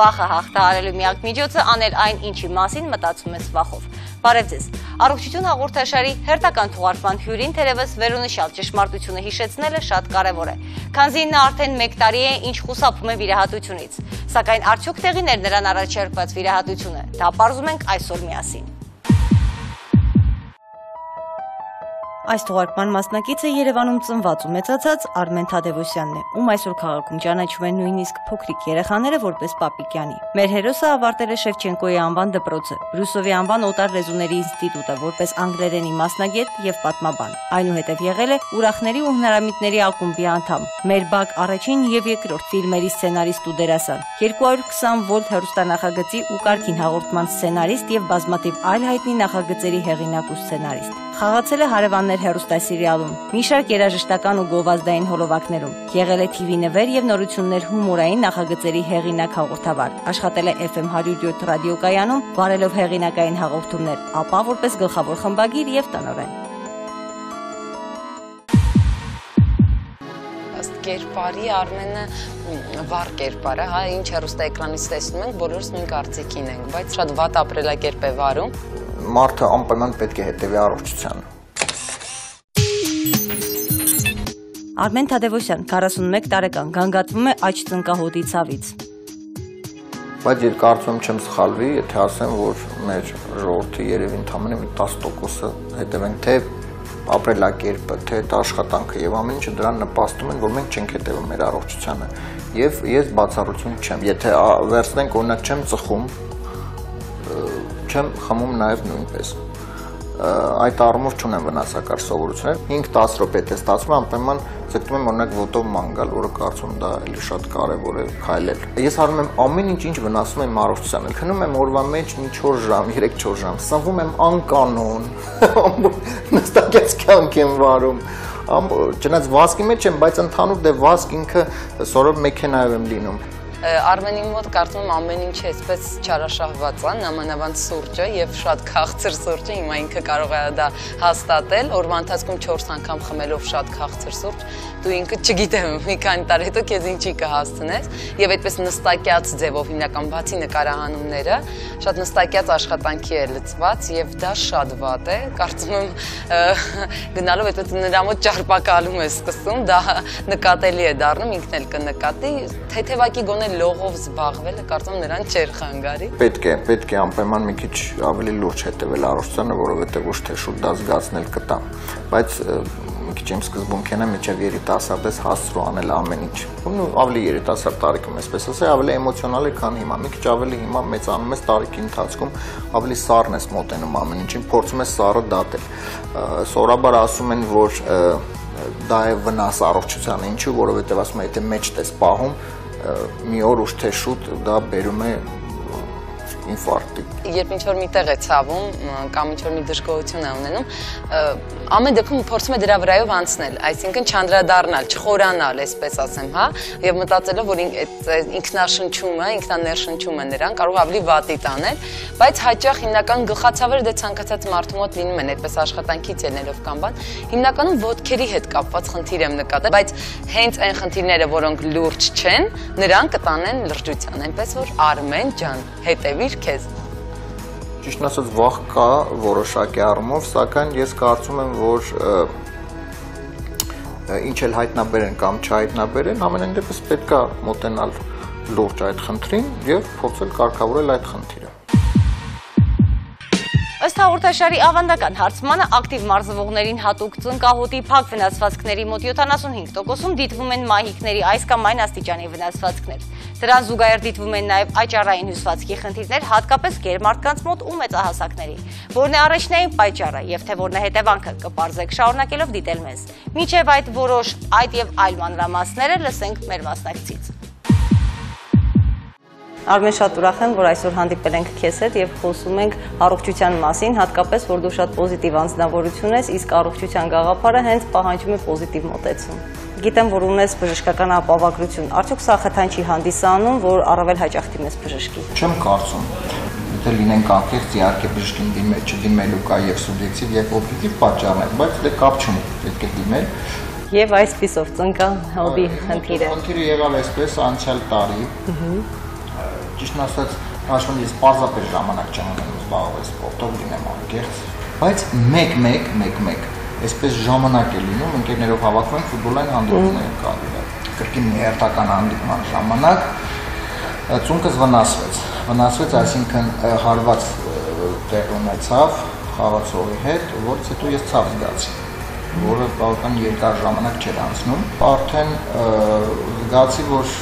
վախը հաղթահարելու միակ միջոցը անել այն, ինչի մասին մտածում ես վախով։ Բարև ձեզ։ Առողջություն հաղորդաշարի հերթական թողարկման հյուրին թերևս վերոնշյալ ճշմարտությունը հիշեցնելը շատ կարևոր է, քանզի նա արդեն 1 տարի է, ինչ խուսափում է վիրահատությունից։ Սակայն արդյոք տեղին էր նրան առաջարկված վիրահատությունը։ Դա պարզում ենք այսօր միասին։ Այս թողարկման մասնակիցը Երևանում ծնված ու մեծացած Արմեն Թադևոսյանն է, ում այսօր քաղաքում ճանաչում են նույնիսկ փոքրիկ երեխաները որպես Պապիկյանի։ Մեր հերոսը ավարտել է Շևչենկոյի անվան դպրոցը, Բրյուսովի անվան օտար լեզուների ինստիտուտը որպես անգլերենի մասնագետ եւ պատմաբան։ Այնուհետև եղել է Ուրախների ու հնարամիտների ակումբի անդամ, Մեր բակ առաջին եւ երկրորդ ֆիլմերի սցենարիստ ու դերասան, 220 վոլտ հեռուստանախագծի ու կարգին հաղորդման սցենարիստ եւ բազմաթիվ այլ հայտնի նախագծերի հեղինակ ու սցենարիստ։ Խաղացել է Հարևաններ հեռուստասերիալում, մի շարք երաժշտական ու գովազդային հոլովակներում, եղել է TV նվեր եւ նորություններ հումորային նախագծերի հեղինակ հաղորդավար, աշխատել է FM 107 ռադիոկայանում, վարելով հեղինակային հաղորդումներ, ապա որպես գլխավոր խմբագիր եւ տնօրեն։ Կերպարի Արմենը վառ կերպար է, հա, ինչ հեռուստաէկրանից տեսնում ենք, բոլորս նույն կարծիքին ենք, բայց շատ վատ ապրելակերպ է վարում։ Մարդը անպայման պետք է հետևի առողջությանը։ Արմեն Թադևոսյան, 41 տարեկան, գանգատվում է աջ ծնկահոտի ցավից։ Բայց ես կարծում չեմ սխալվի, եթե ասեմ, որ մեր ժողովրդի երևի ընդամենը 10%-ը հետևենք թե ապրելակերպը, թե աշխատանքը եւ ամեն ինչը դրան նպաստում են, որ մենք չենք հետևում մեր առողջությանը։ Եվ ես բացառություն չեմ, եթե վերցնենք օրինակ չեմ ծխում, չեմ խմում նաեւ նույնպես։ Այդ առումով չունեմ վնասակար սովորություններ։ 5-10 րոպե է ստացվում, անպայման ձգտում եմ օրինակ ոտով ման գալ, որը կարծում դա էլի շատ կարևոր է քայլել։ Ես անում եմ ամեն ինչ վնասում եմ առողջությանը։ Քնում եմ օրվա մեջ մի 4 ժամ, 3-4 ժամ, սնվում եմ անկանոն, նստակյաց կյանք եմ վարում։ Չնայած վազքի մեջ եմ, բայց ընդհանուր դե վազք ինքը սովորաբար մեքենայով եմ լինում։ Արմենի մոտ կարծում եմ ամեն ինչ այսպես չարաշահված է, նամանավանդ սուրճը եւ շատ քաղցր սուրճը, հիմա ինքը կարող է դա հաստատել, օրվա ընթացքում 4 անգամ խմելով շատ քաղցր սուրճ, դու ինքը չգիտեմ, մի քանի տարի հետո քեզ ինչի կհասցնես, եւ այդպես նստակյաց ձևով հիմնական բացի նկարահանումները, շատ նստակյաց աշխատանքի է լծված եւ դա շատ վատ է, կարծում եմ գնալով այդպես նրա մոտ ճարպակալում է սկսում, դա նկատելի է դառնում, ինքն էլ կնկատի, թեթևակի գոնե լողով զբաղվելը կարծում նրան չէր խանգարի։ Պետք է անպայման մի քիչ ավելի լուրջ հետևել առողջությանը, որովհետև ոչ թե շուտ դա զգացնել կտա, բայց մի քիչ իմ սկզբունքն է միջև երիտասարդես հասցրու անել ամեն ինչ։ Ու ավելի երիտասարդ տարիքում այսպես ասել, ավելի էմոցիոնալ է, քան հիմա։ Մի քիչ ավելի հիմա մեծանում ես տարիքի ընթացքում, ավելի սառն ես մոտենում ամեն ինչին, փորձում ես սառը դատել։ Սովորաբար ասում են, որ դա է վնաս առողջությանը, ինչու, որովհետև ասում են, եթե մեջդ ես պահում, մի օր ուշ թե շուտ դա բերում է ինֆարկտի։ Երբ ինչ-որ մի տեղ է ցավում կամ ինչ-որ մի դժգոհություն է ունենում, ամեն դեպքում փորձում է դրա վրայով անցնել, այսինքն չանդրադառնալ, չխորանալ, այսպես ասեմ, հա, եւ մտածելով, որ ինքնաշնչումը, ինքնաներշնչումը նրան կարող ավելի վատի տանել, բայց հաճախ հիմնական գլխացավերը դե ցանկացած մարդու մոտ լինում են, այդպես աշխատանքից ելնելով կամ բան, հիմնականում ոտքերի հետ կապված խնդիր եմ նկատել, բայց հենց այն խնդիրները, որոնք լուրջ չեն, նրան կտանեն լրջության, այնպես որ Արմեն ջան, հետևիր քեզ։ Ճիշտ ասած վախ կա որոշակի առումով, սակայն ես կարծում եմ, որ ինչ էլ հայտնաբերեն կամ չհայտնաբերեն, ամենայն դեպս պետք է մոտենալ լուրջ այդ խնդրին եւ փորձել կարգավորել այդ խնդիրը։ Ըստ հաղորդաշարի ավանդական հարցմանը ակտիվ մարզվողներին հատուկ ծնկահոտի փակ վնասվածքների մոտ 75%-ում դիտվում են մահիկների այս կամ այն աստիճանի վնասվածքներ։ Դրան զուգահեռ դիտվում են նաև աճառային հյուսվածքի խնդիրներ, հատկապես գերմարդկանց մոտ ու մեծահասակների։ Որն է առաջնային պատճառը եւ թե որն է հետևանքը, կպարզեք շարունակելով դիտել մեզ։ Մինչև այդ որոշ այդ եւ այլ մանրամասները լսենք մեր մասնակցից։ Արմեն, շատ ուրախ եմ, որ այսօր հանդիպել ենք քեզ հետ եւ խոսում ենք առողջության մասին, հատկապես որ դու շատ պոզիտիվ անձնավորություն ես, իսկ առողջության գաղափարը հենց պահանջում է պոզիտիվ մոտեցում։ Գիտեմ, որ ունես բժշկական ապահովագրություն։ Արդյոք սա խթան չի հանդիսանում, որ առավել հաճախ դիմես բժշկի։ Չեմ կարծում։ Եթե լինենք անկեղծ, իհարկե բժշկին դիմել, չդիմելու կա եւ սուբյեկտիվ եւ օբյեկտիվ պատճառներ, բայց դե կապ չունի, պետք է դիմել։ Եվ այսպիսով ծնկահոտի խնդիրը։ Խնդիրը եղավ այսպես անցյալ տարի։ ճիշտն ասած, հաշվում ես պարզապես ժամանակ չեմ ունենում զբաղվել սպորտով, լինեմ անկեղծ, բայց մեկ այսպես ժամանակ է լինում, ընկերներով հավաքվում ենք ֆուտբոլային հանդիպումներ կա, կրկին հերթական հանդիպման ժամանակ ծունկս վնասվեց, այսինքն հարված տեղ ունեցավ խաղացողի հետ, որից հետո ես ցավ զգացի, որը բավական երկար ժամանակ չէր անցնում, արդեն զգացի, որ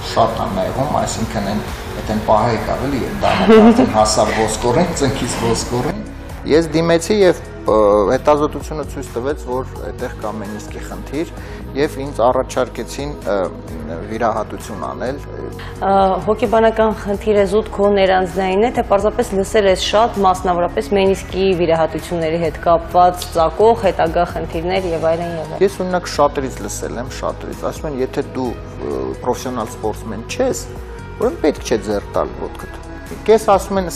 շատ եմ նեղում, այսինքն այն պահեկ ավելի էր, դա արդեն հասավ ոսկորին, ծնկից ոսկորին, ես դիմեցի և հետազոտությունը ցույց տվեց, որ այդտեղ կա մենիսկի խնդիր եւ ինձ առաջարկեցին վիրահատություն անել։ Հոգեբանական խնդիրը զուտ քո ներանձնային է, թե պարզապես լսել ես շատ մասնավորապես մենիսկի վիրահատությունների հետ կապված ծագող հետագա խնդիրներ եւ այլն եւ այլն։ Ես օրինակ շատերից լսել եմ, ասում են, եթե դու պրոֆեսիոնալ սպորտսմեն չես, ուրեմն պետք չէ ձեռք տալ ոտքդ։ Կես ասում են,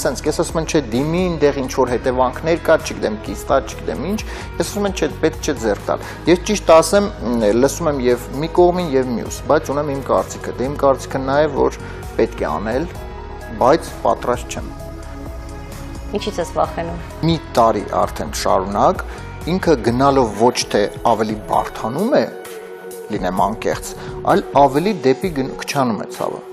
չէ, դիմի այնտեղ ինչ-որ հետևանքներ կար, չգիտեմ, կիստա, չգիտեմ ինչ, ես ասում են, չէ, պետք չէ ձեռք տալ։ Ես ճիշտ ասեմ, լսում եմ եւ մի կողմին եւ մյուս, բայց ունեմ իմ կարծիքը։ Դե իմ կարծիքը նա է, որ պետք է անել, բայց պատրաստ չեմ։ Ինչից ես վախենում։ Մի տարի արդեն շարունակ, ինքը գնալով ոչ թե ավելի բարդանում է, լինեմ անկեղծ, այլ ավելի դեպի քչանում է ցավը։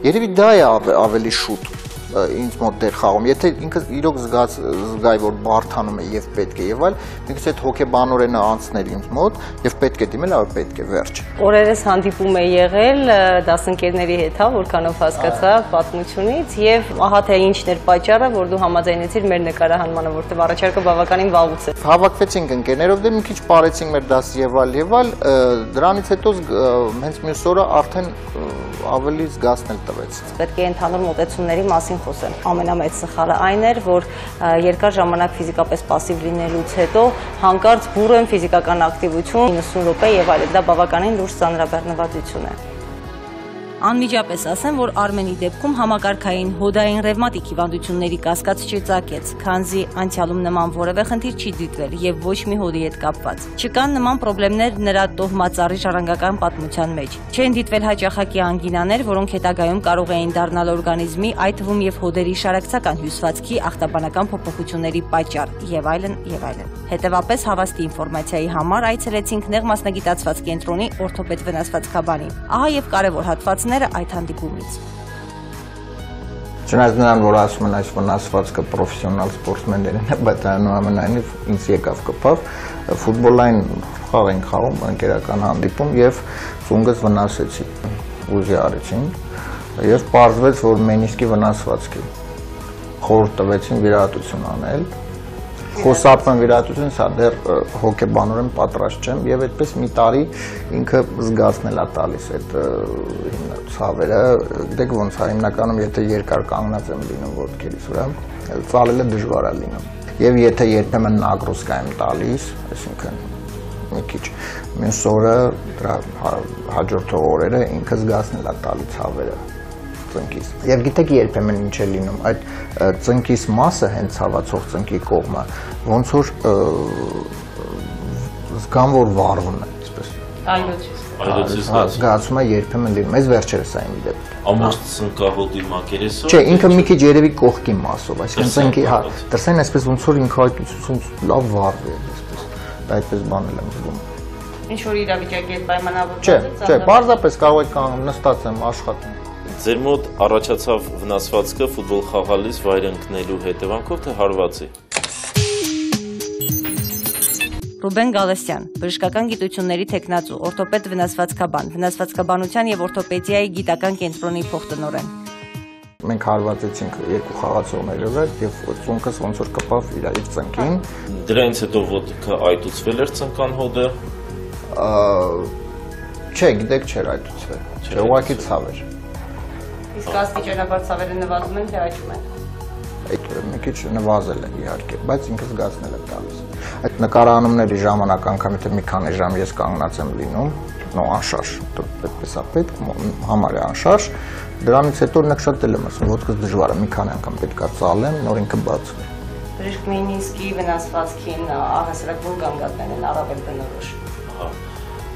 Երևի դա է ավելի շուտ ինձ մոտ դեր խաղում, եթե ինքը իրոք զգայի, որ բարդանում է եւ պետք է եւ այլ, ինքս այդ հոգեբանորենը անցնել ինձ մոտ եւ պետք է դիմել, այլ պետք է վերջ։ Օրերս հանդիպում է եղել դասընկերների հետ, որքանով հասկացա պատմությունից եւ ահա թե ինչն էր պատճառը, որ դու համաձայնեցիր մեր նկարահանմանը, որտեղ առաջարկը բավականին վաղուց է։ Հավաքվեցինք ընկերներով, դե մի քիչ ապարեցինք մեր դասը եւ այլ, դրանից հետո հենց մյուս օրը արդեն ավելի զգացնել տվեց։ Պետք է ընդհանուր մոտեցումների մասին խոսեմ։ Ամենամեծ սխալը այն էր, որ երկար ժամանակ ֆիզիկապես պասիվ լինելուց հետո հանկարծ բուրըն ֆիզիկական ակտիվություն 90 րոպե եւ այլն, դա բավականին լուրջ ծանրաբեռնվածություն է։ Անմիջապես ասեմ, որ Արմենի դեպքում համակարգային հոդային ռևմատիկ հիվանդությունների կասկած չծագեց, քանզի անցյալում նման որևէ խնդիր չի դիտվել եւ ոչ մի հոդի հետ կապված։ Չկան նման խնդիրներ նրա տոհմածառի ժառանգական պատմության մեջ։ Չեն դիտվել հաճախակի անգինաներ, որոնք հետագայում կարող էին դառնալ օրգանիզմի, այդ թվում եւ հոդերի շարակցական հյուսվածքի ախտաբանական փոփոխությունների պատճառ եւ այլն եւ այլն։ Հետևաբար հավաստի ինֆորմացիայի համար այցելեցինք նեղ մասնագիտացված կենտրոնի օրթոպեդ վնասվածքաբանի։ Ահա եւ կարեւոր հատվածները այդ հանդիպումից։ Չնայած նրան, որ ասում են այս վնասվածքը պրոֆեսիոնալ սպորտսմեններին է, բայց այնուամենայնիվ ինձ եկավ կպավ, ֆուտբոլային խաղ ենք խաղում, ընկերական հանդիպում եւ ծունգս վնասեցի, ուզի արեցին եւ պարզվեց, որ մենիսկի վնասվածքի խորհուրդ տվեցին վիրահատություն անել։ Խոսապն վիրահատություն, սա դեռ հոգեբանորեն պատրաստ չեմ եւ այդպես մի տարի ինքը զգացնել է տալիս այդ ցավերը, գիտեք ոնց է հիմնականում եթե երկար կանգնած եմ լինում ոտքերիս վրա, ծալելը դժվար է լինում։ Եվ եթե երբեմն նագրոսկա եմ տալիս, այսինքն մի քիչ մյուս օրը դրա հաջորդ օրերը ինքը զգացնել է տալիս ցավերը ծնկից։ Եվ գիտեք երբեմն ինչ է լինում, այդ ծնկից մասը հենց ցավացող ծնկի կողմը ոնց որ զգամ որ վառվում է, այսպես։ Այլոց զգացում է երբեմն լինում, այս վերջերս է իմ դեպքում։ Ամբողջ ծնկահոտի մակերեսով։ Չէ, ինքը մի քիչ երևի կողքի մասով, այսինքն ծնկի, հա, դրսեն այսպես ոնց որ ինքը այդպես լավ վառվի է, այսպես։ Դա այդպես բանել եմ զգում։ Ինչ որ իրավիճակի հետ պայմանավորված է։ Չէ, պարզապես կարող եք նստած եմ աշխատում։ Ձեր մոտ առաջացավ վնասվածքը ֆուտբոլ խաղալիս վայր ընկնելու հետևանքով թե հարվածի։ Ռուբեն Գալստյան, բժշկական գիտությունների թեկնածու, օրթոպեդ վնասվածքաբան, վնասվածքաբանության եւ օրթոպեդիայի գիտական կենտրոնի փոխտնօրեն։ Մենք հարվածեցինք երկու խաղացողների հետ եւ ծունկս ոնց որ կպավ իր ծնկին։ Դրանից հետո ոտքը այտուցվել էր ծնկան հոդը։ Չէ, գիտեք, չէր այտուցվել։ Չէ, ուղղակի ցավ էր։ Իսկ աստիճանաբար ցավերը նվազում են թե աճում են։ Այդ մի քիչ նվազել է իհարկե, բայց ինքը զգացնել է տալիս։ Այդ նկարահանումների ժամանակ անգամ եթե մի քանի ժամ ես կանգնած եմ լինում, անշարժ, այդպես է պետք, համարյա անշարժ, դրանից հետո օրինակ շատ էլ եմ ասում, ոտքս դժվար է, մի քանի անգամ պետք է ծալեմ, նոր ինքը բացվի։ Բժիշկ մենիսկի վնասվածքին առհասարակ որ գանգատներն են առավել բնորոշ։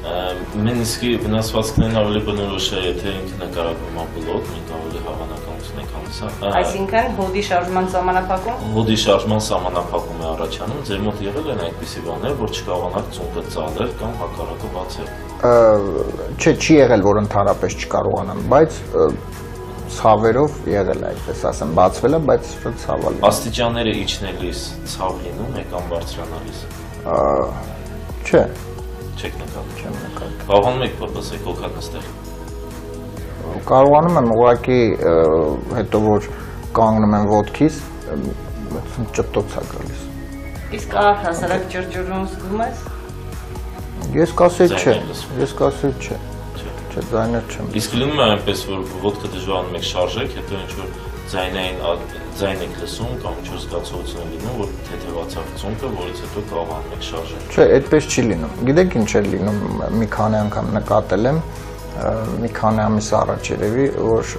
Մենիսկի վնասվածքներն ավելի բնորոշ է, եթե ինքը նկարագրում է բլոկ, մենք ավելի հավանական ունենք հանդիսա։ Այսինքն հոդի շարժման սահմանափակում։ Հոդի շարժման սահմանափակում է առաջանում, ձեր մոտ եղել են այդպիսի բաներ, որ չկարողանաք ծունկը ծալել կամ հակառակը բացել։ Չէ, չի եղել, որ ընդհանրապես չկարողանամ, բայց ցավերով եղել է այդպես ասեմ, բացվել է, բայց շատ ցավալի։ Աստիճանները իջնելիս ցավ լինում է կամ բարձրանալիս։ Չէ։ Չեք նկատում։ Չեմ նկատում։ Կարողանում եք պրպսել կոկակ նստել։ Կարողանում եմ ուղղակի հետո որ կանգնում եմ ոտքից, ճտոց է գալիս։ Իսկ հասարակ ջրջուրում զգում ես։ Ես կասել չէ։ Չէ, ձայնը չեմ։ Իսկ լինում է այնպես, որ ոտքը դժվարանում եք շարժեք, հետո ինչ-որ ձայն եք լսում կամ ինչ-որ զգացողություն է լինում, որ թեթևացավ ծունկը, որից հետո կարողանում եք շարժել։ Չէ, այդպես չի լինում։ Գիտեք ինչ է լինում, մի քանի անգամ նկատել եմ, մի քանի ամիս առաջ երևի, որ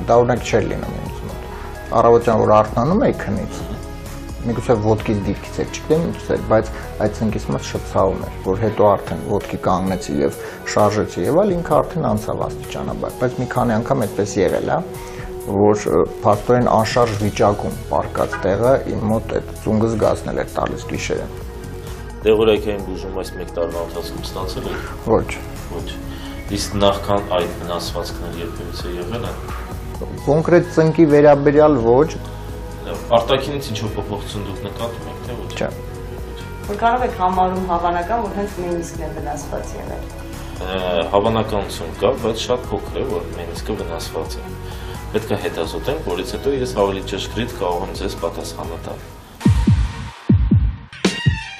դա օրինակ չէր լինում ինձ մոտ։ Առավոտյան որ արթնանում էի քնից, միգուցե ոտքից դիրքից էլ չգիտեմ ինչ էր, բայց այդ ցնկից մոտ շատ ցավում էր, որ հետո արդեն ոտքի կանգնեցի եւ շարժեցի եւ այլ ինքը արդեն անցավ աստիճանաբար, բայց մի քանի անգամ այդպես եղել է, որ փաստորեն անշարժ վիճակում պարկած տեղը իմ մոտ այդ ծունգը զգացնել էր տալիս գիշերը։ Դեղորայքային բուժում այս 1 տարվա ընթացքում ստացել եք։ Ոչ։ Իսկ նախքան այդ վնասվածքներ երբևիցե եղել են։ Կոնկրետ ծնկի վերաբերյալ ոչ։ Արտաքինից ինչ-որ փոփոխություն դուք նկատում եք, թե ոչ։ Չէ։ Որ կարող եք համարում հավանական, որ հենց մենիսկն է վնասված եղել։ Հավանականություն կա, բայց շատ փոքր է, որ մենիսկը վնասված է։ Պետք է հետազոտենք, որից հետո ես ավելի ճշգրիտ կարող եմ ձեզ պատասխանը տալ։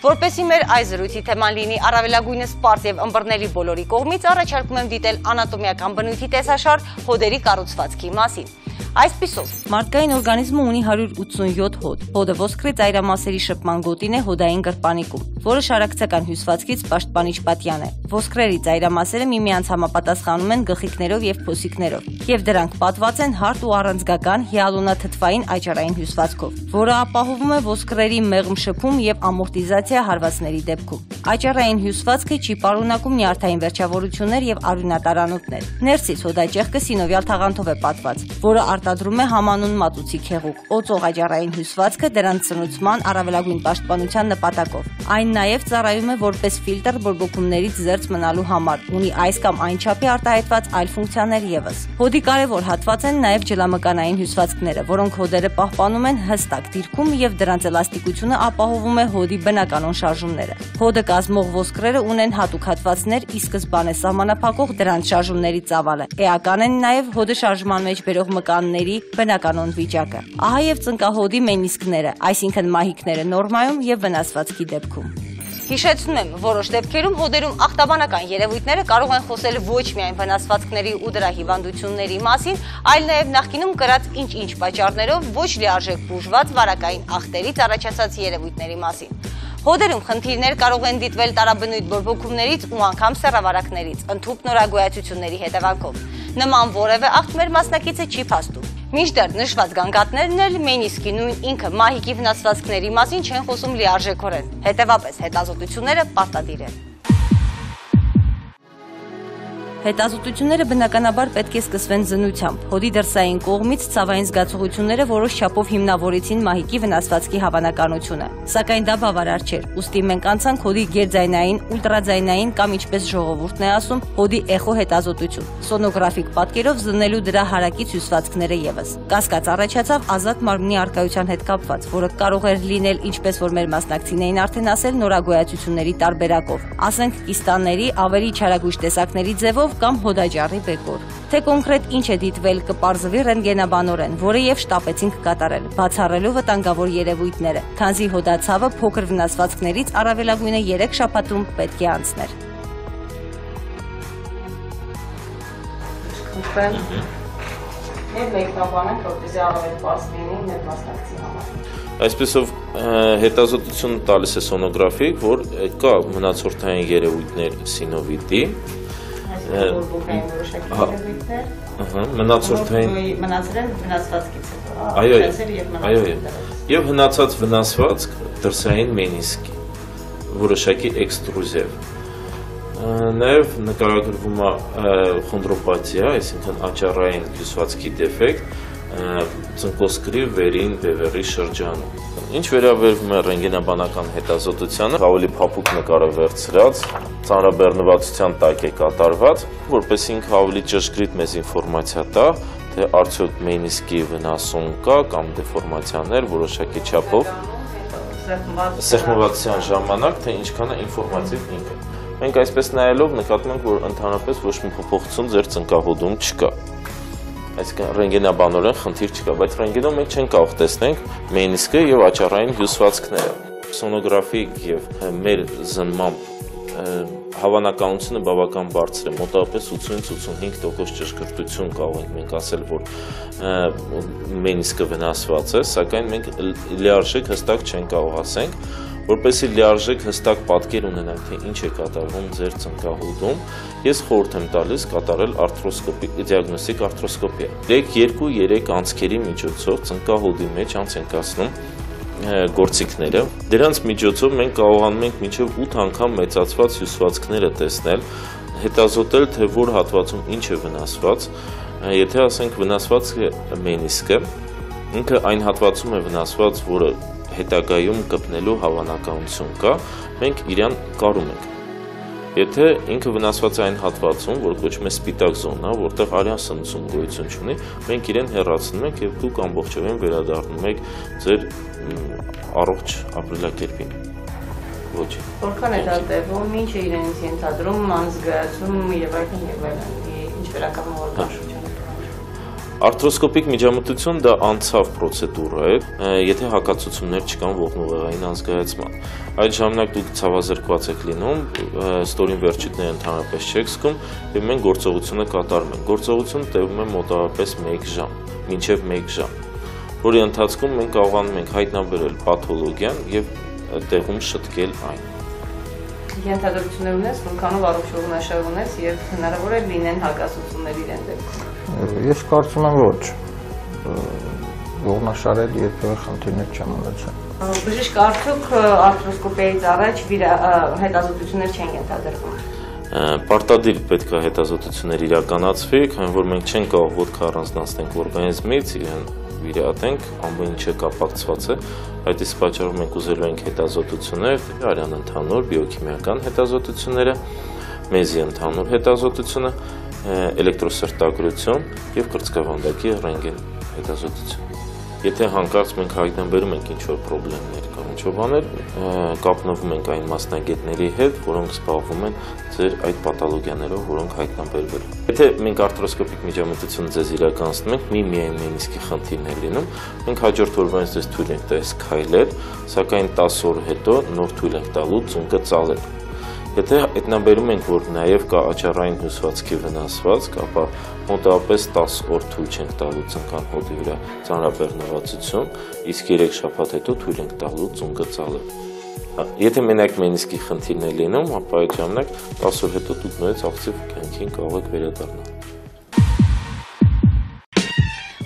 Որպեսզի մեր այս զրույցի թեման լինի առավելագույնս պարզ եւ ըմբռնելի բոլորի կողմից, առաջարկում եմ դիտել անատոմիական բնույթի տեսաշար հոդերի կառուցվածքի մասին։ Այսպիսով, մարդկային օրգանիզմը ունի 187 հոդ։ Հոդը ոսկրի ծայրամասերի շփման գոտին է հոդային գրպանիկում, որը շարակցական հյուսվածքից պաշտպանիչ պատյան է։ Ոսկրերի ծայրամասերը միմյանց համապատասխանում են գլխիկներով եւ փոսիկներով, եւ դրանք պատված են հարթ ու առանձգական հիալոնաթթվային աճառային հյուսվածքով, որը ապահովում է ոսկրերի մեղմ շփում եւ ամորտիզացիա հարվածների դեպքում։ Աճառային հյուսվածքը չի պարունակում նյարդային վերջավորություններ եւ արյունատարանոթներ։ Ներսից հոդաճեղքը սինովյալ թաղանթով է պատված, որը արտադրում է համանուն մատուցիկ հեղուկ, օծող աճառային հյուսվածքը դրանց ծնուցման առավելագույն պաշտպանության նպատակով։ Այն նաև ծառայում է որպես ֆիլտր բորբոքումներից զերծ մնալու համար, ունի այս կամ այն չափի արտահայտված այլ ֆունկցիաներ ևս։ Հոդի կարևոր հատված են նաև ջլամկանային հյուսվածքները, որոնք հոդերը պահպանում են հստակ դիրքում եւ դրանց էլաստիկությունը ապահովում է հոդի բնականon շարժումները։ Հոդը կազմող ոսկրերը ունեն հատուկ հատվածներ, ի սկզբանե սահմանափակող դրանց շարժումների ծավալը։ Էական են նաև հոդը շարժման մեջ բերող մկանների բնականon վիճակը։ Ահա եւ ծնկահոդի մենիսկները, այսինքն մահիկները նորմայում եւ վնասվածքի դեպքում։ Հիշեցնում եմ, որոշ դեպքերում հոդերում ախտաբանական երևույթները կարող են խոսել ոչ միայն վնասվածքների ու դրա հիվանդությունների մասին, այլ նաև նախկինում կրած ինչ-ինչ պատճառներով ոչ լիարժեք բուժված վարակային ախտերից առաջացած երևույթների մասին։ Հոդերում խնդիրներ կարող են դիտվել տարաբնույթ բորբոքումներից ու անգամ սեռավարակներից, ընդհուպ նորագոյացությունների հետևանքով։ Նման որևէ ախտ մեր մասնակիցը չի փաստում։ Մինչդեռ նշված գանգատներն էլ մենիսկի նույն ինքը մահիկի վնասվածքների մասին չեն խոսում լիարժեքորեն։ Հետևապես հետազոտությունները պարտադիր են։ Հետազոտությունները բնականաբար պետք է սկսվեն զննությամբ։ Հոդի դրսային կողմից ցավային զգացողությունները որոշ չափով հիմնավորեցին մահիկի վնասվածքի հավանականությունը։ Սակայն դա բավարար չէր։ Ուստի մենք անցանք հոդի գերձայնային, ուլտրաձայնային կամ ինչպես ժողովուրդն է ասում, հոդի էխո հետազոտություն։ Սոնոգրաֆիկ պատկերով զննելու դրա հարակից հյուսվածքները ևս։ Կասկած առաջացավ ազատ մարմնի առկայության հետ կապված, որը կարող էր լինել, ինչպես որ մեր մասնակցին էին արդեն ասել, նորագոյացությունների տարբերակով։ Ասենք կիստանների, ավելի չարագույժ տեսակների ձևով կամ հոդաճառի բեկոր։ Թե կոնկրետ ինչ է դիտվել կպարզվի ռենտգենաբանորեն, որը եւ շտապեցինք կատարել, բացառելու վտանգավոր երևույթները, քանզի հոդացավը փոքր վնասվածքներից առավելագույնը 3 շաբաթում պետք է անցներ։ Մեր մեկնաբանենք, որպեսզի ավելի պարզ լինի մեր մասնակցի համար։ Այսպեսով հետազոտությունը տալիս է սոնոգրաֆիկ, որ կա մնացորդային երևույթներ սինովիտի, մնացորդային վնասվածքից այո, եւ հնացած վնասվածք դրսային մենիսկի, որոշակի էքստրուզիվ։ Նաեւ նկարագրվում է խոնդրոպաթիա, այսինքն աճառային հյուսվածքի դեֆեկտ, ծնկոսկրի վերին բևեռի շրջանում։ Ինչ վերաբերվում է ռենտգենաբանական հետազոտությանը, ավելի փափուկ նկար է վերցրած, ծանրաբեռնվածության տակ է կատարված, որպեսզի ինքը ավելի ճշգրիտ մեզ ինֆորմացիա տա, թե արդյոք մենիսկի վնասում կա կամ դեֆորմացիաներ որոշակի չափով սեղմվածության ժամանակ, թե ինչքան է ինֆորմատիվ ինքը։ Մենք այսպես նայելով նկատում ենք, որ ընդհանրապես ոչ մի փոփոխություն ձեր ծնկահոդում չկա։ Այսինքն ռենտգենաբանորեն խնդիր չկա, բայց ռենտգենում մենք չենք կարող տեսնենք մենիսկը եւ աչառային հյուսվածքները։ Սոնոգրաֆիկ եւ մեր զննմամբ հավանականությունը բավական բարձր է, մոտավորապես 80-85% ճշգրտություն կարող ենք մենք ասել, որ մենիսկը վնասված է, սակայն մենք լիարժեք հստակ չենք կարող ասենք, որպեսզի լիարժեք հստակ պատկեր ունենանք, թե ինչ է կատարվում ձեր ծնկահոդում, ես խորհուրդ եմ տալիս կատարել դիագնոստիկ արթրոսկոպիա։ 2-3 անցքերի միջոցով ծնկահոդի մեջ անց ենք ասնում գործիքները, դրանց միջոցով մենք կարողանում ենք մինչև 8 անգամ մեծացված հյուսվածքները տեսնել, հետազոտել, թե որ հատվածում ինչ է վնասված, եթե ասենք վնասված է մենիսկը, ինքը այն հատվածում է վնասված, որը հետագայում կպնելու հավանականություն կա, մենք իրան կարում ենք։ Եթե ինքը վնասված է այն հատվածում, որ կոչվում է սպիտակ զոնա, որտեղ արյան սնուցում գոյություն չունի, մենք իրեն հեռացնում ենք եւ դուք ամբողջովին վերադառնում եք ձեր առողջ ապրելակերպին։ Ոչ։ Որքան է դա տևում, ինչ է իրենից ենթադրում, անզգացում եւ այլն եւ այլն, ինչ վերականգնող կաշուչան։ Արթրոսկոպիկ միջամտություն դա անցավ պրոցեդուրա է, եթե հակացություններ չկան ողնուղեղային անզգայացման։ Այդ ժամանակ դուք ցավազրկված եք լինում, ստորին վերջույթները ընդհանրապես չեք զգում եւ մենք գործողությունը կատարում ենք։ Գործողությունը տևում է մոտավորապես 1 ժամ, մինչեւ 1 ժամ, որի ընթացքում մենք կարողանում ենք հայտնաբերել պաթոլոգիան եւ տեղում շտկել այն։ Ենթադրություններ ունես, որքանով առողջ ողնաշար ունես եւ հնարավոր է լինեն հակասություններ իրեն դեպքում։ Ես կարծում եմ ոչ, ողնաշարել երբևէ խնդիրներ չեմ ունեցել։ Բժիշկ, արդյոք արթրոսկոպիայից առաջ հետազոտություններ չեն ենթադրվում։ Պարտադիր պետք է հետազոտություններ իրականացվի, քանի որ մենք չենք կարող ոտքը առանձնացնենք օրգանիզմից, իրեն վիրահատենք, ամեն ինչը կապակցված է, այդ իսկ պատճառով մենք ուզելու ենք հետազոտություններ, արյան ընդհանուր բիոքիմիական հետազոտությունները, մեզի ընդհանուր հետազոտությունը, էլեկտրոսրտագրություն եւ կրծքավանդակի ռենտգեն հետազոտություն։ Եթե հանկարծ մենք հայտնաբերում ենք ինչ-որ խնդիրներ կամ ինչ-որ բաներ, կապնվում ենք այն մասնագետների հետ, որոնք զբաղվում են ձեր այդ պաթոլոգիաներով, որոնք հայտնաբերվել են։ Եթե մենք արթրոսկոպիկ միջամտություն ձեզ իրականացնում ենք, միայն մենիսկի խնդիրներ լինում, մենք հաջորդ օրվանից ձեզ թույլ ենք տալիս քայլել, սակայն 10 օր հետո նոր թույլ ենք տալու ծունկը ծալել։ Եթե հայտնաբերում ենք, որ նաև կա աչառային հյուսվածքի վնասվածք, ապա մոտավորապես 10 օր թույլ չենք տալու ծնկան հոդի վրա ծանրաբեռնվածություն, իսկ 3 շաբաթ հետո թույլ ենք տալու ծունկը ծալել։ Եթե մենակ մենիսկի խնդիրն է լինում, ապա այդ ժամանակ 10 օր հետո դուք նույնիսկ ակտիվ կյանքին կարող եք վերադառնալ։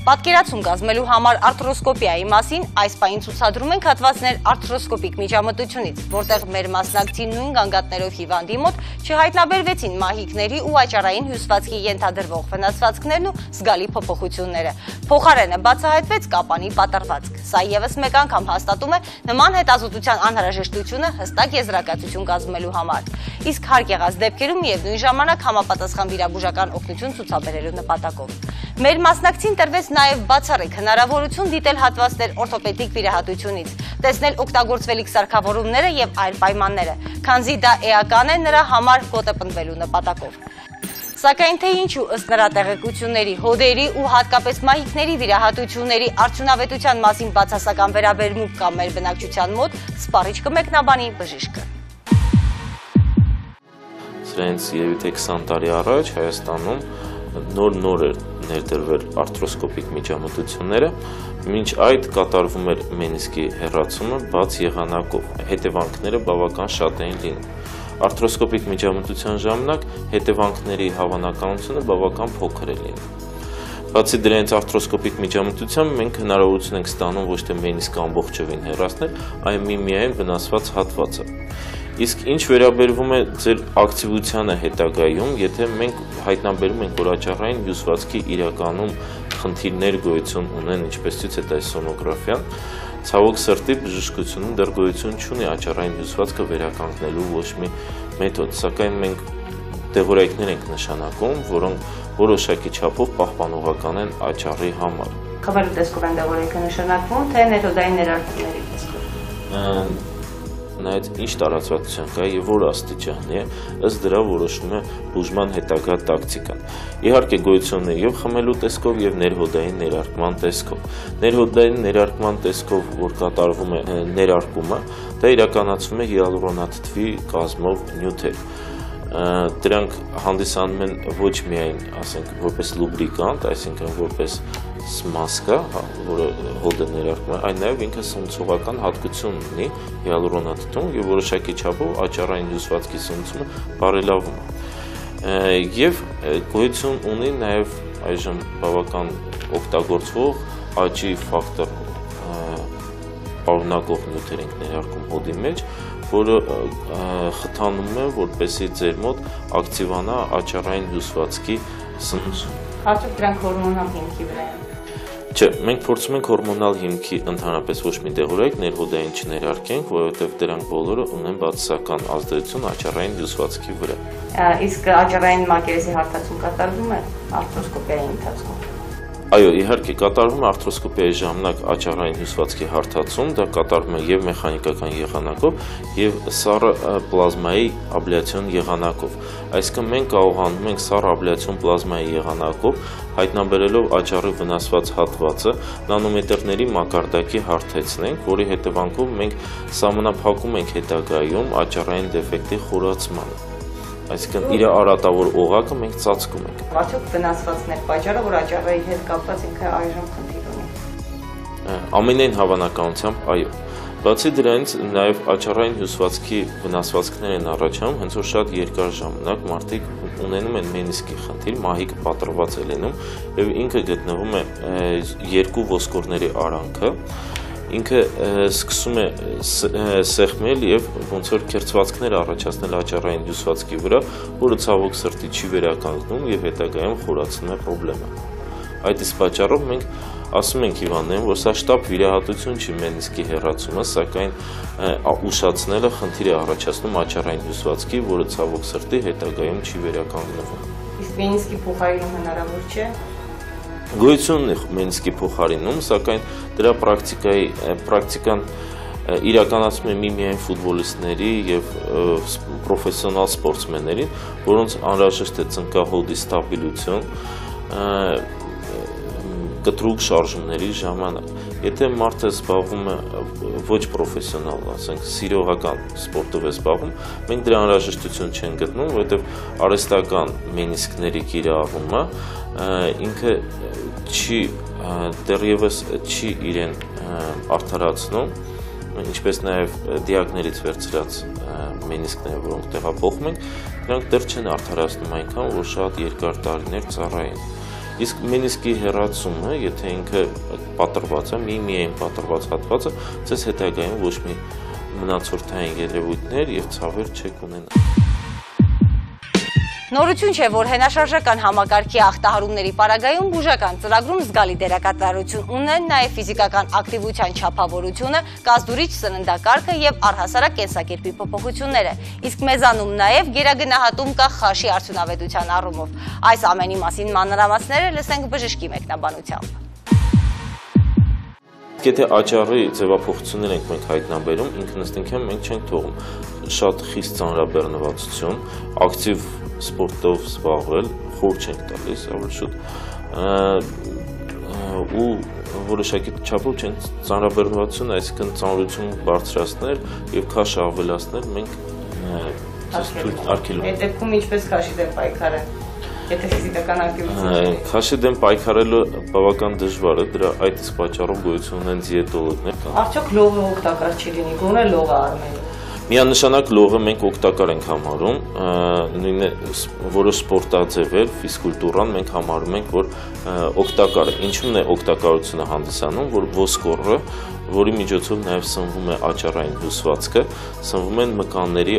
Պատկերացում կազմելու համար արթրոսկոպիայի մասին այս պահին ցուցադրում ենք հատվածներ արթրոսկոպիկ միջամտությունից, որտեղ մեր մասնակցի նույն գանգատներով հիվանդի մոտ չհայտնաբերվեցին մահիկների ու աչառային հյուսվածքի ենթադրվող վնասվածքներն ու զգալի փոփոխությունները։ Փոխարենը բացահայտվեց կապանի պատրվածք։ Սա եւս մեկ անգամ հաստատում է նման հետազոտության անհրաժեշտությունը հստակ եզրակացություն կազմելու համար։ Իսկ հարկ եղած դեպքերում միևնույն ժամանակ համապատասխան վիրաբուժական օգնություն ցուցաբերելու նպատակով։ Մեր մասնակցին տրվեց նաև բացառիկ հնարավորություն դիտել հատվածներ օրթոպեդիկ վիրահատությունից, տեսնել օգտագործվելիք սարքավորումները եւ այլ պայմանները, քանզի դա էական է նրա համար գոտեպնդվելու նպատակով։ Սակայն թե ինչու ըստ նրա տեղեկությունների, հոդերի ու հատկապես մահիկների վիրահատությունների արդյունավետության մասին բացասական վերաբերմունք կա մեր բնակչության մոտ, սպառիչ կմեկնաբանի բժիշկը։ Սրանց երևի թե 20 տարի առաջ Հայաստանում նոր էր ներդրվել արթրոսկոպիկ միջամտությունները, մինչ այդ կատարվում էր մենիսկի հեռացումը բաց եղանակով, հետևանքները բավական շատ էին լինում։ Արթրոսկոպիկ միջամտության ժամանակ հետևանքների հավանականությունը բավական փոքր է լինում։ Բացի դրանից արթրոսկոպիկ միջամտությամբ մենք հնարավորություն ենք ստանում ոչ թե մենիսկը ամբողջովին հեռացնել, այլ միայն վնասված հատվածը։ Իսկ ինչ վերաբերվում է ձեր ակտիվությանը հետագայում, եթե մենք հայտնաբերում ենք, որ աչառային հյուսվածքի իրականում խնդիրներ գոյություն ունեն, ինչպես ցույց է տալիս սոնոգրաֆիան, ցավոք սրտի բժշկությունում դեռ գոյություն չունի աճառային հյուսվածքը վերականգնելու ոչ մի մեթոդ, սակայն մենք դեղորայքներ ենք նշանակում, որոնք որոշակի չափով պահպանողական են աճառի համար։ Խմելու տեսքով են դեղորայքը նշանակվում, թե մեթոդային ներարկումների տեսքով։ Նայած ինչ տարածվածության կա եւ որ աստիճանի է, ըստ դրա որոշվում է բուժման հետագա տակտիկան։ Իհարկե գոյություն է եւ խմելու տեսքով եւ ներհոդային ներարկման տեսքով։ Ներհոդային ներարկման տեսքով, որ կատարվում է ներարկումը, դա իրականացվում է հիալուրոնաթթվի կազմով նյութեր։ Դրանք հանդիսանում են ոչ միայն, ասենք, որպես լուբրիկանտ, այսինքն որպես սմասկա, որը հոդը ներարկում է, այլ նաև ինքը սնուցողական հատկություն ունի հիալուրոնաթթուն եւ որոշակի չափով աճառային հյուսվածքի սնուցումը բարելավում է։ Եվ գոյություն ունի նաև այժմ բավական օգտագործվող աճի ֆակտոր պարունակող նյութեր ենք ներարկում հոդի մեջ, որը խթանում է, որպեսզի ձեր մոտ ակտիվանա աճառային հյուսվածքի սնուցումը։ Արդյոք դրանք հորմոնալ հիմքի վրա են։ Չէ, մենք փորձում ենք հորմոնալ հիմքի ընդհանրապես ոչ մի դեղորայք ներհոդային չներարկենք, որովհետև դրանք բոլորը ունեն բացասական ազդեցություն աճառային հյուսվածքի վրա։ Իսկ աճառային մակերեսի հարթացում կատարվում է արթրոսկոպիայի ընթացքում։ Այո, իհարկե կատարվում է արթրոսկոպիայի ժամանակ աճառային հյուսվածքի հարթացում, դա կատարվում է եւ մեխանիկական եղանակով եւ սառը պլազմայի աբլյացիոն եղանակով։ Այսինքն մենք կարողանում ենք սառը աբլյացիոն պլազմայի եղանակով հայտնաբերելով աճառի վնասված հատվածը նանոմետրների մակարդակի հարթեցնենք, որի հետևանքով մենք սահմանափակում ենք հետագայում աճառային դեֆեկտի խորացմանը։ Այսինքն իր արատավոր օղակը մենք ծածկում ենք։ Արդյոք վնասվածն է պատճառը, որ աճառի հետ կապված ինքը այժմ խնդիր ունի։ Ամենայն հավանականությամբ այո։ Բացի դրանից նաև աճառային հյուսվածքի վնասվածքներ են առաջանում, հենց որ շատ երկար ժամանակ մարդիկ ունենում են մենիսկի խնդիր, մահիկը պատրված է լինում եւ ինքը գտնվում է երկու ոսկորների արանքը, ինքը սկսում է սեղմել եւ ոնց որ քերծվածքներ առաջացնել աճառային հյուսվածքի վրա, որը ցավոք սրտի չի վերականգնում եւ հետագայում խորացնում է խնդրը։ Այդ իսկ պատճառով մենք ասում ենք հիվանդներին, որ սա շտապ վիրահատություն չի մենիսկի հեռացումը, սակայն ուշացնելը խնդիր է առաջացնում աճառային հյուսվածքի, որը ցավոք սրտի հետագայում չի վերականգնվում։ Իսկ մենիսկի փոխարինում հնարավոր չէ։ Գոյությունն է մենիսկի փոխարինում, սակայն դրա պրակտիկան իրականացում է միայն ֆուտբոլիստների եւ պրոֆեսիոնալ սպորտսմենների, որոնց անհրաժեշտ է ծնկահոդի ստաբիլություն, կտրուկ շարժումների ժամանակ։ Եթե մարդը զբաղվում է ոչ պրոֆեսիոնալ, ասենք սիրողական սպորտով է զբաղվում, մենք դրա անհրաժեշտություն չենք գտնում, որովհետև արհեստական մենիսկների կիրառումը ինքը դեռևս չի իրեն արդարացնում, ինչպես նաև դիակներից վերցրած մենիսկները, որոնք տեղափոխում ենք, դրանք դեռ չեն արդարացնում այնքան, որ շատ երկար տարիներ ծառայեն։ Իսկ մենիսկի հեռացումը, եթե ինքը պատրված է, միայն պատրված հատվածը, ձեզ հետագայում ոչ մի մնացորդային երևույթներ եւ ցավեր չեք ունենա։ Նորություն չէ, որ հենաշարժական համակարգի ախտահարումների պարագայում բուժական ծրագրում զգալի դերակատարություն ունեն նաև ֆիզիկական ակտիվության չափավորությունը, կազդուրիչ սննդակարգը եւ առհասարակ կենսակերպի փոփոխությունները, իսկ մեզանում նաև գերագնահատում կա խաշի արդյունավետության առումով։ Այս ամենի մասին մանրամասները լսենք բժշկի մեկնաբանությամբ։ Եթե աճառի ձևափոխություններ ենք մենք հայտնաբերում, ինքնըստինքյան մենք չենք թողում շատ խիստ ծանրաբեռնվածություն, ակտիվ սպորտով զբաղվել, խոր չենք տալիս, ավելի շուտ ու որոշակի չափով չենք ծանրաբեռնվածություն, այսինքն ծանրություն բարձրացնել եւ քաշը ավելացնել մենք արգելում։ Այդ դեպքում ինչպես քաշի դեմ պայքարը։ Եթե ֆիզիկական ակտիվություն քաշի դեմ պայքարելը բավական դժվար է, դրա այդ իսկ պատճառով գոյություն ունեն դիետոլոգներ։ Արդյոք լողը օգտակար չի լինի, գոնե լողը արմեն։ Միանշանակ լողը մենք օգտակար ենք համարում, նույնը որոշ սպորտաձևեր, ֆիզկուլտուրան մենք համարում ենք, որ օգտակար է։ Ինչու՞մն է օգտակարությունը հանդիսանում, որ ոսկորը, որի միջոցով նաև սնվում է աճառային հյուսվածքը, սնվում են մկանների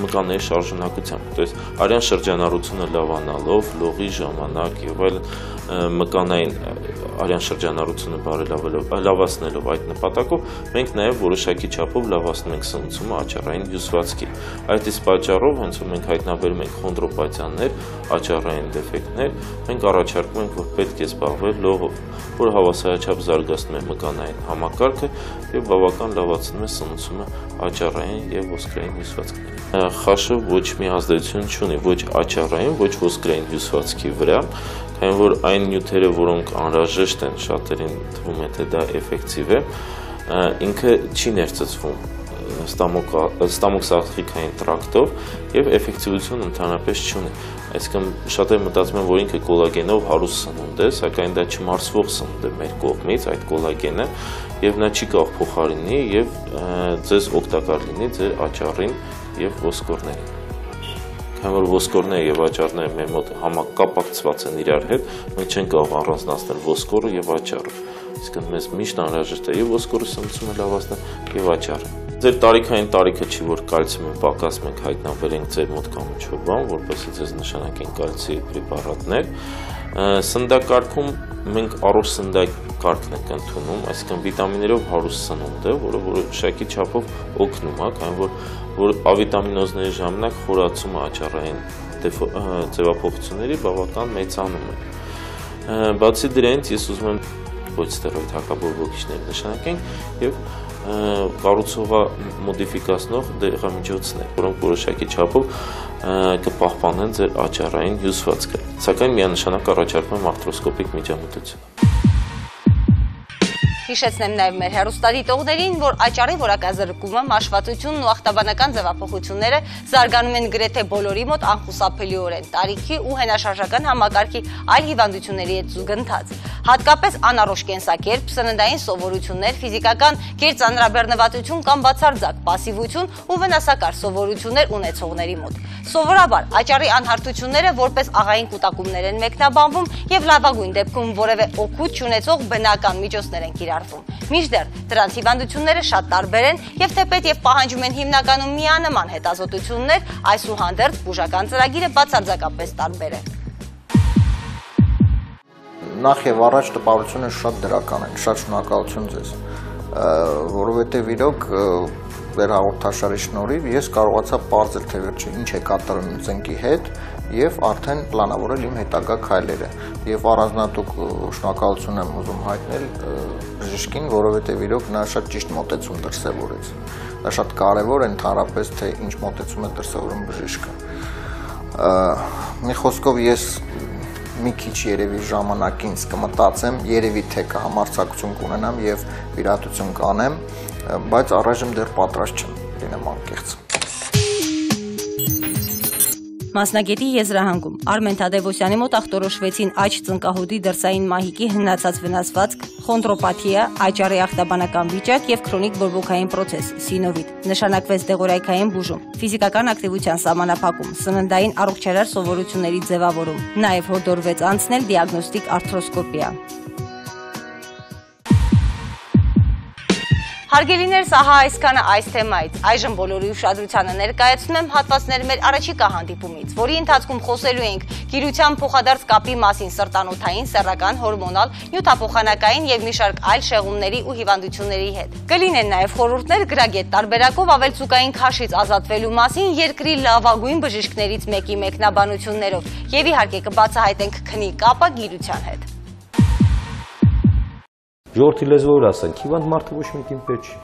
մկանների շարժունակությամբ, то есть արյան շրջանառությունը լավանալով, լողի ժամանակ եւ այլն, մկանային արյան շրջանառությունը լավացնելով այդ նպատակով, մենք նաև որոշակի չափով լավացնում ենք սնուցումը աճառային հյուսվածքի։ Այդ իսկ պատճառով, հենց որ մենք հայտնաբերում ենք խոնդրոպաթիաներ, աճառային դեֆեկտներ, մենք առաջարկում ենք, որ պետք է զբաղվել լողով, որը հավասարաչափ զարգացնում է մկանային համակարգը եւ բավական լավացնում է սնուցումը աճառային եւ ոսկրային հյուսվածքների։ Խաշը ոչ մի ազդեցություն չունի ոչ աճառային, ոչ ոսկրային հյուսվածքի վրա, քանի որ այն նյութերը, որոնք անհրաժեշտ են, շատերին թվում է, թե դա էֆեկտիվ է, ինքը չի ներծծվում ստամոքսաղթիկային տրակտով եւ էֆեկտիվություն ընդհանրապես չունի։ Այսինքն շատերը մտածում են, որ ինքը կոլագենով հարուստ սնունդ է, սակայն դա չմարսվող սնունդ է մեր կողմից, այդ կոլագենը, եւ նա չի կարող փոխարինի եւ ձեզ օգտակար լինի ձեր աճառին եւ ոսկորներին։ Քանի որ ոսկորները եւ աճառները մեր մոտ համակապակցված են իրար հետ, մենք չենք կարող առանձնացնել ոսկորը եւ աճառը։ Իսկ մեզ միշտ անհրաժեշտ է եւ ոսկորը սնուցումը լավացնել եւ աճառը։ Ձեր տարիքային տարիքը չի, որ կալցիումի պակաս մենք հայտնաբերենք ձեր մոտ կամ ինչ-որ բան, որպեսզի ձեզ նշանակեն կալցի պրեպարատներ։ Սննդակարգում մենք առողջ սննդակարգն ենք ընդունում, այսինքն վիտամիններով հարուստ սնունդ է, որը որոշակի չափով օգնում է, քանի որ ավիտամինոզների ժամանակ խորացումը աճառային ձևափոխությունների բավական մեծանում է։ Բացի դրանից ես ուզում եմ ոչ ստերոիդ հակաբորբոքիչներ նշանակենք եւ կառուցողամոդիֆիկացնող դեղամիջոցներ, որոնք որոշակի չափով կպահպանեն ձեր աճառային հյուսվածքը, սակայն միանշանակ առաջարկում եմ արթրոսկոպիկ միջամտություն։ Հիշեցնեմ նաև մեր հեռուստադիտողներին, որ աճառի որակազրկումը, մաշվածությունն ու ախտաբանական ձևափոխությունները զարգանում են գրեթե բոլորի մոտ անխուսափելիորեն տարիքի ու հենաշարժական համակարգի այլ հիվանդությունների հետ զուգընթաց։ Հատկապես անառողջ կենսակերպ, սննդային սովորություններ, ֆիզիկական գերծանրաբեռնվածություն կամ բացարձակ պասիվություն ու վնասակար սովորություններ ունեցողների մոտ։ Սովորաբար աճառի անհարթությունները որպես աղային կուտակումներ են մեկնաբանվում եւ լավագույն դեպքում որևէ օգուտ չունեցող բնական միջոցներ են կիրառվում։ Մինչդեռ դրանց հիվանդությունները շատ տարբեր են եւ թեպետ եւ պահանջում են հիմնականում միանման հետազոտություններ, այսուհանդերձ բուժական ծրագիրը բացարձակապես տարբեր է։ Նախ եւ առաջ տպավորությունը շատ դրական է, շատ շնորհակալություն ձեզ, որովհետեւ իրոք ձեր հաղորդաշարի շնորհիվ ես կարողացա պարզել, թե վերջը ինչ է կատարում իմ ծնկի հետ եւ արդեն պլանավորել իմ հետագա քայլերը եւ առանձնատուկ շնորհակալություն եմ ուզում հայտնել բժշկին, որովհետեւ իրոք նա շատ ճիշտ մոտեցում դրսևորեց։ Դա շատ կարեւոր է ընդհանրապես, թե ինչ մոտեցում է դրսևորում բժիշկը։ Մի խոսքով ես մի քիչ երևի ժամանակին կմտածեմ, երևի թե կհամարձակություն կունենամ եւ վիրահատություն կանեմ, բայց առայժմ դեռ պատրաստ չեմ լինեմ անկեղծ։ Մասնագետի եզրահանգում Արմեն Թադևոսյանի մոտ ախտորոշվեցին աջ ծնկահոդի դրսային մահիկի հնացած վնասվածք, խոնդրոպաթիա, աճառի ախտաբանական վիճակ եւ քրոնիկ բորբոքային պրոցես, սինովիտ, նշանակվեց դեղորայքային բուժում, ֆիզիկական ակտիվության սահմանափակում, սննդային առողջարար սովորությունների ձևավորում, նաեւ հորդորվեց անցնել դիագնոստիկ արթրոսկոպիա։ Հարգելիներ, սա այսքանը այս թեմայից։ Այժմ բոլորի ուշադրությանը ներկայացնում եմ հատվածներ մեր առաջիկա հանդիպումից, որի ընթացքում խոսելու ենք գիրության փոխադարձ կապի մասին սրտանոթային, սեռական, հորմոնալ, նյութափոխանակային եւ մի շարք այլ շեղումների ու հիվանդությունների հետ։ Կլինեն նաեւ խորհուրդներ գրագետ տարբերակով ավելցուկային քաշից ազատվելու մասին երկրի լավագույն բժիշկներից մեկի մեկնաբանություններով եւ իհարկե կբացահայտենք քնի կապը գիրության հետ։ Ժողովրդի լեզվով ասենք, հիվանդ մարդը ոչ մի կին պետք չի։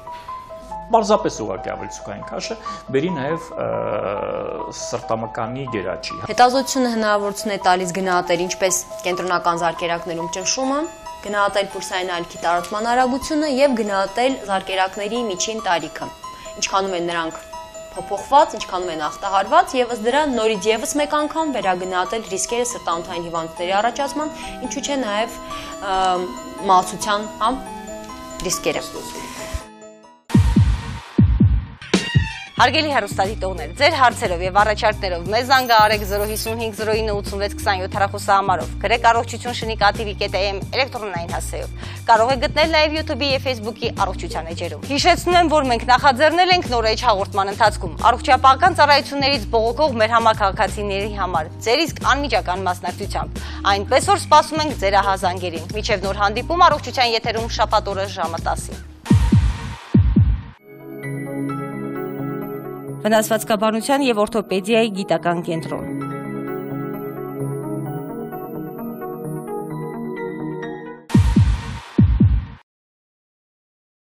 Պարզապես ուղղակի ավելցուկային քաշը բերի նաև սրտամկանի գերաճի։ Հետազոտությունը հնարավորություն է տալիս գնահատել ինչպես կենտրոնական զարկերակներում ճնշումը, գնահատել պուլսային ալիքի տարածման արագությունը եւ գնահատել զարկերակների միջին տարիքը։ Ինչքանում են նրանք փոփոխված, ինչքանում են ախտահարված եւ ըստ դրա նորից եւս մեկ անգամ վերագնահատել ռիսկերը սրտանոթային հիվանդությունների առաջացման, ինչու՞ չէ նաեւ մահացության ռիսկերը։ Հարգելի հեռուստադիտողներ, ձեր հարցերով եւ առաջարկներով մեզ զանգահարեք 055098727 հեռախոսահամարով, գրեք առողջություն շնիկատv.am էլեկտրոնային հասցեով։ Կարող եք գտնել նաեւ YouTube-ի եւ Facebook-ի առողջության էջերում։ Հիշեցնում եմ, որ մենք նախաձեռնել ենք նոր էջ հաղորդման ընթացքում առողջապահական ծառայություններից բողոքող մեր համակարգացիների համար ձեր իսկ անմիջական մասնակցությամբ։ Այնպես որ սպասում ենք ձեր ահազանգերին։ Մինչև նոր հանդիպում առողջության եթերում շաբաթ օրը ժամը 10-ին։ Վնասվածքաբանության եւ օրթոպեդիայի գիտական կենտրոն